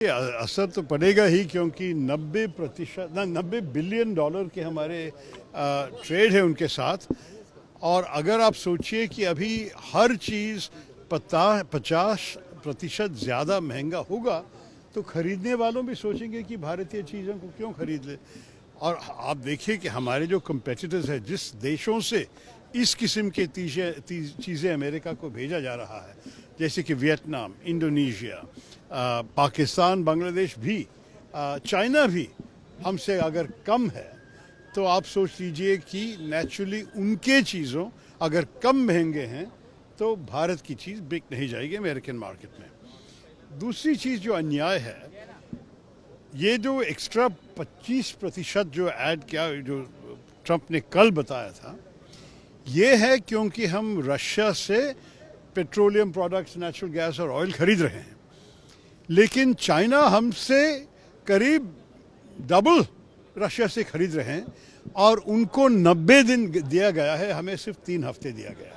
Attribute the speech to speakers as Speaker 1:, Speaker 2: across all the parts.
Speaker 1: असर तो पड़ेगा ही, क्योंकि 90 बिलियन डॉलर के हमारे ट्रेड है उनके साथ। और अगर आप सोचिए कि अभी हर चीज़ 50% ज़्यादा महंगा होगा, तो खरीदने वालों भी सोचेंगे कि भारतीय चीज़ों को क्यों खरीद ले। और आप देखिए कि हमारे जो कंपेटिटर्स हैं, जिस देशों से इस किस्म के चीज़ें अमेरिका को भेजा जा रहा है, जैसे कि वियतनाम, इंडोनेशिया, पाकिस्तान, बांग्लादेश भी, चाइना भी हमसे अगर कम है, तो आप सोच लीजिए कि नेचुरली उनके चीज़ों अगर कम महंगे हैं तो भारत की चीज़ बिक नहीं जाएगी अमेरिकन मार्केट में। दूसरी चीज़ जो अन्याय है, ये जो एक्स्ट्रा 25% जो ऐड किया, जो ट्रंप ने कल बताया था, ये है क्योंकि हम रशिया से पेट्रोलियम प्रोडक्ट्स, नेचुरल गैस और ऑयल खरीद रहे हैं, लेकिन चाइना हमसे करीब डबल रशिया से खरीद रहे हैं और उनको 90 दिन दिया गया है, हमें सिर्फ 3 हफ्ते दिया गया है।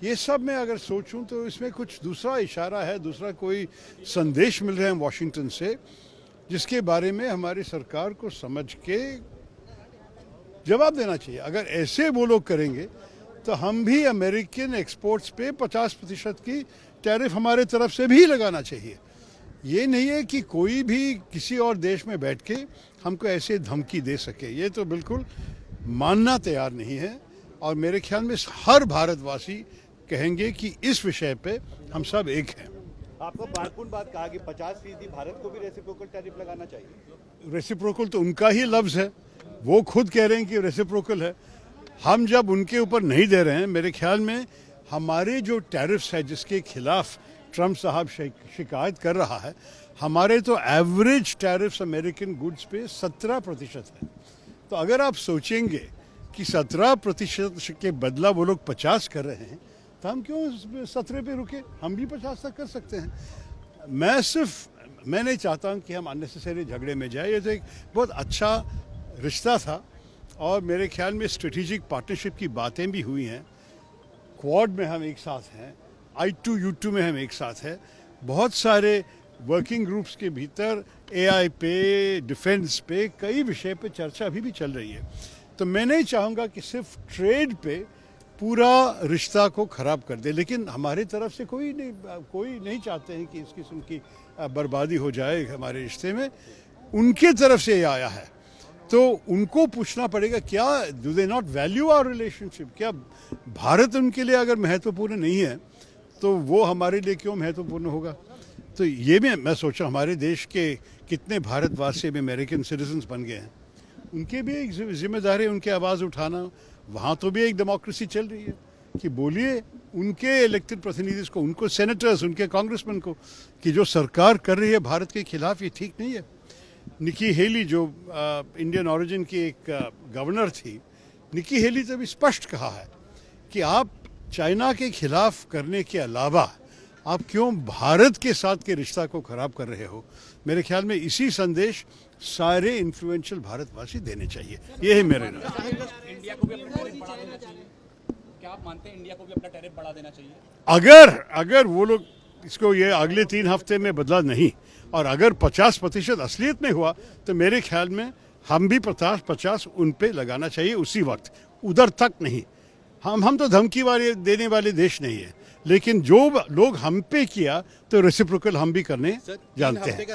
Speaker 1: ये सब मैं अगर सोचूं तो इसमें कुछ दूसरा इशारा है, दूसरा कोई संदेश मिल रहे हैं वॉशिंगटन से, जिसके बारे में हमारी सरकार को समझ के जवाब देना चाहिए। अगर ऐसे वो लोग करेंगे तो हम भी अमेरिकन एक्सपोर्ट्स पे 50% की टैरिफ हमारे तरफ से भी लगाना चाहिए। ये नहीं है कि कोई भी किसी और देश में बैठ के हमको ऐसे धमकी दे सके, ये तो बिल्कुल मानना तैयार नहीं है। और मेरे ख्याल में हर भारतवासी कहेंगे कि इस विषय पे हम सब एक हैं।
Speaker 2: आपको बारपूर्ण बात कहा कि 50% भारत को भी रेसिप्रोकल टैरिफ लगाना चाहिए।
Speaker 1: रेसिप्रोकल तो उनका ही लफ्ज़ है, वो खुद कह रहे हैं कि रेसिप्रोकल है। हम जब उनके ऊपर नहीं दे रहे हैं, मेरे ख्याल में हमारे जो टैरिफ्स है जिसके खिलाफ ट्रंप साहब शिकायत कर रहा है, हमारे तो एवरेज टैरिफ्स अमेरिकन गुड्स पे 17% है। तो अगर आप सोचेंगे कि 17% के बदला वो लोग 50 कर रहे हैं, तो हम क्यों 17 पे रुके, हम भी 50 तक कर सकते हैं। मैं नहीं चाहता हूँ कि हम अननेसेसरी झगड़े में जाए। ये तो एक बहुत अच्छा रिश्ता था और मेरे ख्याल में स्ट्रेटेजिक पार्टनरशिप की बातें भी हुई हैं। क्वाड में हम एक साथ हैं, I2U2 में हम एक साथ हैं। बहुत सारे वर्किंग ग्रुप्स के भीतर AI पे, डिफेंस पे, कई विषय पे चर्चा अभी भी चल रही है। तो मैं नहीं चाहूँगा कि सिर्फ ट्रेड पे पूरा रिश्ता को ख़राब कर दे, लेकिन हमारे तरफ से कोई नहीं चाहते हैं कि इस किस्म की बर्बादी हो जाए हमारे रिश्ते में। उनके तरफ से ये आया है तो उनको पूछना पड़ेगा, क्या do they not value our relationship? क्या भारत उनके लिए अगर महत्वपूर्ण नहीं है तो वो हमारे लिए क्यों महत्वपूर्ण होगा? तो ये मैं सोचा हमारे देश के कितने भारतवासी भी अमेरिकन सिटीजन्स बन गए हैं, उनके भी एक जिम्मेदारी है उनकी आवाज़ उठाना। वहाँ तो भी एक डेमोक्रेसी चल रही है कि बोलिए उनके इलेक्टेड प्रतिनिधि को, उनको सेनेटर्स, उनके कांग्रेसमैन को, कि जो सरकार कर रही है भारत के खिलाफ, ये ठीक नहीं है। निकी हेली जो इंडियन ओरिजिन की एक गवर्नर थी, निकी हेली ने भी स्पष्ट कहा है कि आप चाइना के खिलाफ करने के अलावा आप क्यों भारत के साथ के रिश्ता को खराब कर रहे हो। मेरे ख्याल में इसी संदेश सारे इन्फ्लुएंशियल भारतवासी देने चाहिए। ये है मेरे नाम।
Speaker 3: इंडिया को भी अपना टैरिफ बढ़ा देना चाहिए। क्या आप मानते हैं इंडिया को भी अपना टैरिफ बढ़ा देना चाहिए?
Speaker 1: अगर वो लोग इसको ये अगले 3 हफ्ते में बदला नहीं और अगर 50% असलियत में हुआ, तो मेरे ख्याल में हम भी 50 उन पे लगाना चाहिए उसी वक्त, उधर तक नहीं। हम तो धमकी देने वाले देश नहीं है, लेकिन जो लोग हम पे किया तो रेसिप्रोकल हम भी करने जानते हैं।